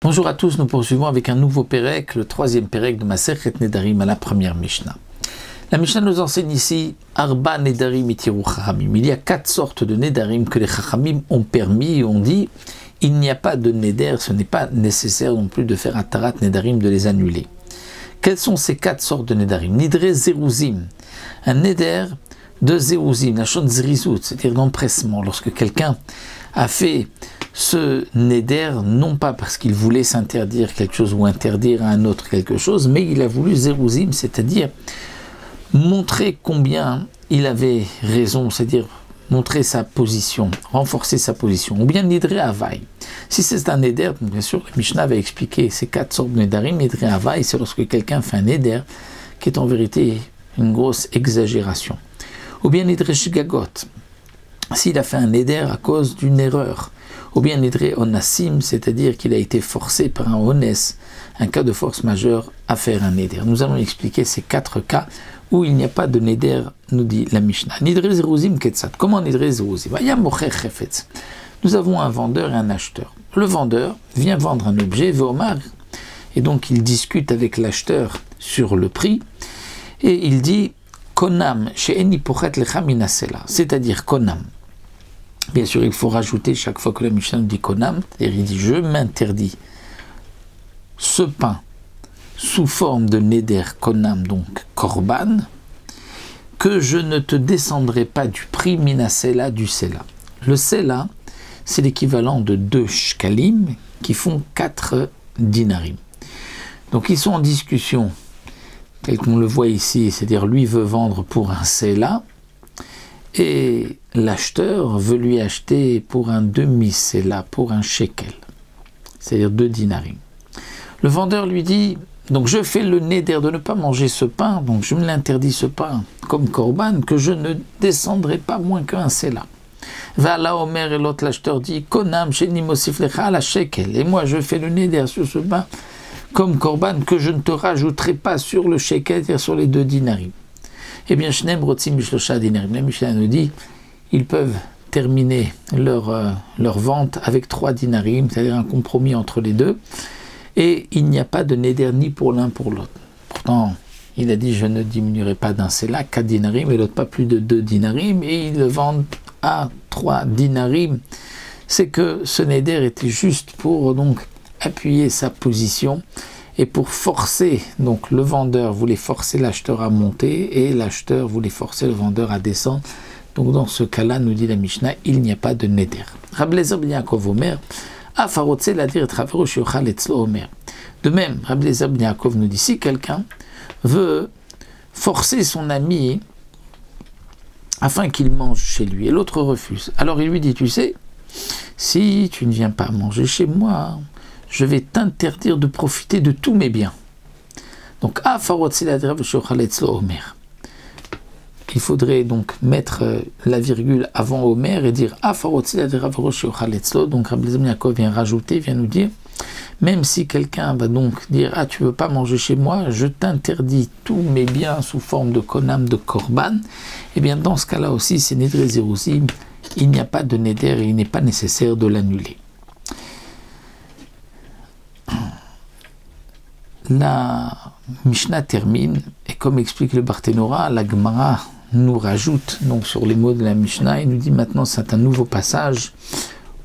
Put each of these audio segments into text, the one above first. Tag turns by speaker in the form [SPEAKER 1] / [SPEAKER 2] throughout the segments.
[SPEAKER 1] Bonjour à tous, nous poursuivons avec un nouveau Pérec, le troisième Pérec de Masechet Nedarim à la première Mishnah. La Mishnah nous enseigne ici Arba Nedarim itiru Chachamim. Il y a 4 sortes de Nedarim que les Chachamim ont permis et ont dit il n'y a pas de Neder, ce n'est pas nécessaire non plus de faire un Tarat Nedarim, de les annuler. Quelles sont ces 4 sortes de Nedarim? Nidre Zeruzim, un Neder de Zeruzim, la chose Zrizout, c'est-à-dire d'empressement, lorsque quelqu'un a fait ce Neder, non pas parce qu'il voulait s'interdire quelque chose ou interdire à un autre quelque chose, mais il a voulu Zeruzim, c'est-à-dire montrer combien il avait raison, c'est-à-dire montrer sa position, renforcer sa position, ou bien Nidre Havai. Si c'est un Neder, bien sûr, la Mishnah avait expliqué ces 4 sortes de Nedarim. Nidre Havai, c'est lorsque quelqu'un fait un Neder qui est en vérité une grosse exagération. Ou bien Nidre Shigagot, s'il a fait un Neder à cause d'une erreur. Ou bien Nidre Onassim, c'est-à-dire qu'il a été forcé par un Ones, un cas de force majeure, à faire un Neder. Nous allons expliquer ces 4 cas où il n'y a pas de Neder, nous dit la Mishnah. Nidre Zeruzim Ketzat. Comment Nidre Zeruzim? Nous avons un vendeur et un acheteur. Le vendeur vient vendre un objet, Vomar, et donc il discute avec l'acheteur sur le prix, et il dit Konam, she'eni pochet lecha minasela, c'est-à-dire Konam. Bien sûr, il faut rajouter chaque fois que la Mishnah nous dit Konam, c'est-à-dire il dit je m'interdis ce pain sous forme de Neder Konam, donc Korban, que je ne te descendrai pas du prix minasela du Sela. Le Sela, c'est l'équivalent de 2 shkalim qui font 4 dinarim. Donc ils sont en discussion, tel qu'on le voit ici, c'est-à-dire lui veut vendre pour un Sela, et l'acheteur veut lui acheter pour un demi-Sela, pour un shekel, c'est-à-dire 2 dinarim. Le vendeur lui dit, donc je fais le Neder de ne pas manger ce pain, donc je me l'interdis ce pain comme Korban, que je ne descendrai pas moins qu'un Sela. Va la Omer, et l'autre l'acheteur dit, Konam sheni mosif lecha la shekel, et moi je fais le Neder sur ce pain comme Korban, que je ne te rajouterai pas sur le shekel, c'est-à-dire sur les 2 dinarim. Eh bien, Shneim rotzim b'shlosha dinarim. La Mishnah nous dit, ils peuvent terminer leur vente avec 3 dinarim, c'est-à-dire un compromis entre les deux, et il n'y a pas de Neder ni pour l'un pour l'autre. Pourtant, il a dit, je ne diminuerai pas d'un Sela, 4 dinarim, et l'autre pas plus de 2 dinarim, et ils le vendent à 3 dinarim. C'est que ce Neder était juste pour donc appuyer sa position, et pour forcer, donc le vendeur voulait forcer l'acheteur à monter, et l'acheteur voulait forcer le vendeur à descendre. Donc dans ce cas-là, nous dit la Mishnah, il n'y a pas de Neder. Rabbi Eliezer ben Yaakov Omer, Afarotse ladir travero shiochal etzlo Omer. De même, Rabbi Eliezer ben Yaakov nous dit, si quelqu'un veut forcer son ami afin qu'il mange chez lui, et l'autre refuse, alors il lui dit, tu sais, si tu ne viens pas manger chez moi, je vais t'interdire de profiter de tous mes biens. Donc, il faudrait donc mettre la virgule avant Omer et dire donc Rabbi Eliezer ben Yaakov vient rajouter, vient nous dire, même si quelqu'un va donc dire tu veux pas manger chez moi, je t'interdis tous mes biens sous forme de konam, de korban, et bien dans ce cas-là aussi c'est Nidre Zeruzim, il n'y a pas de Neder et il n'est pas nécessaire de l'annuler. La Mishnah termine, et comme explique le Barthénora, la Gemara nous rajoute donc sur les mots de la Mishnah, et nous dit maintenant c'est un nouveau passage.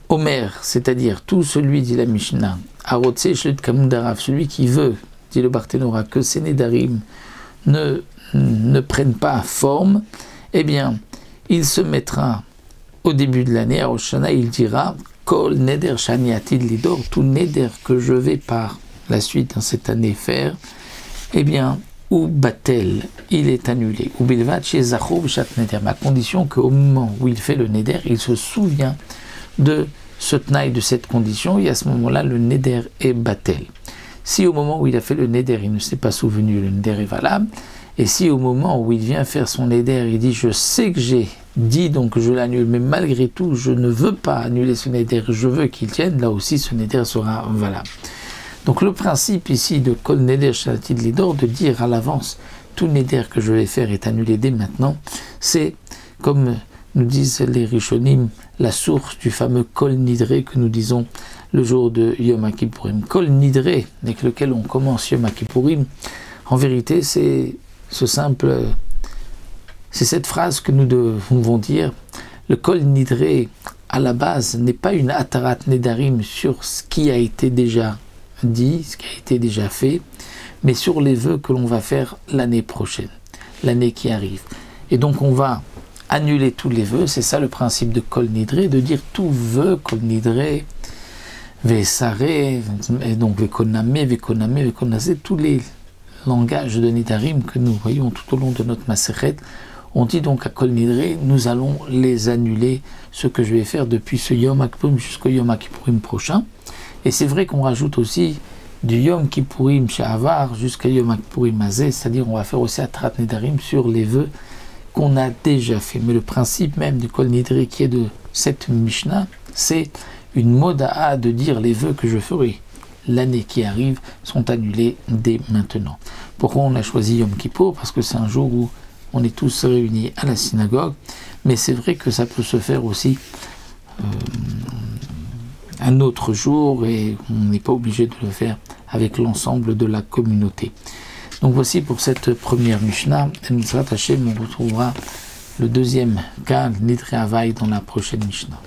[SPEAKER 1] Omer, c'est-à-dire tout celui, dit la Mishnah, Arotse Shlet Kamudarav, celui qui veut, dit le Barthénora, que ces Nedarim ne prennent pas forme, eh bien, il se mettra au début de l'année, à Rosh Hashanah, il dira Kol Neder Shani Atid Lidor, tout Neder que je vais par la suite dans cette année faire, eh bien, ou batel, il est annulé. Ou bilvat chez Zachor b'shat neder, à condition qu'au moment où il fait le neder, il se souvient de ce tnaï, de cette condition, et à ce moment-là, le neder est batel. Si au moment où il a fait le neder, il ne s'est pas souvenu, le neder est valable. Et si au moment où il vient faire son neder, il dit je sais que j'ai dit donc je l'annule, mais malgré tout, je ne veux pas annuler ce neder, je veux qu'il tienne, là aussi ce neder sera valable. Donc le principe ici de Kol Neder Shatid Lidor, de dire à l'avance tout Neder que je vais faire est annulé dès maintenant, c'est comme nous disent les Rishonim, la source du fameux Kol Nidre que nous disons le jour de Yom Kippourim. Kol Nidre, avec lequel on commence Yom Kippourim, en vérité, c'est cette phrase que nous devons dire. Le Kol Nidre, à la base, n'est pas une Atarat Nedarim sur ce qui a été déjà dit, ce qui a été déjà fait, mais sur les vœux que l'on va faire l'année prochaine, l'année qui arrive. Et donc on va annuler tous les vœux, c'est ça le principe de Kol Nidre, de dire tout vœu, Kol Nidre, Vesare, et donc Vekoname, Vekonase, tous les langages de Nedarim que nous voyons tout au long de notre Masechet. On dit donc à Kol Nidre, nous allons les annuler, ce que je vais faire depuis ce Yom Kippourim jusqu'au Yom Kippourim prochain. Et c'est vrai qu'on rajoute aussi du Yom Kippourim Sha'avar jusqu'à Yom Kippourim Hazeh, c'est-à-dire on va faire aussi Atarat Nedarim sur les vœux qu'on a déjà fait. Mais le principe même du Kol Nidre qui est de cette Mishnah, c'est une moda'a de dire les vœux que je ferai l'année qui arrive sont annulés dès maintenant. Pourquoi on a choisi Yom Kippour? Parce que c'est un jour où on est tous réunis à la synagogue, mais c'est vrai que ça peut se faire aussi un autre jour et on n'est pas obligé de le faire avec l'ensemble de la communauté. Donc voici pour cette première Mishnah. Elle nous sera attachée, mais on retrouvera le deuxième cas, Nidre Havai, dans la prochaine Mishnah.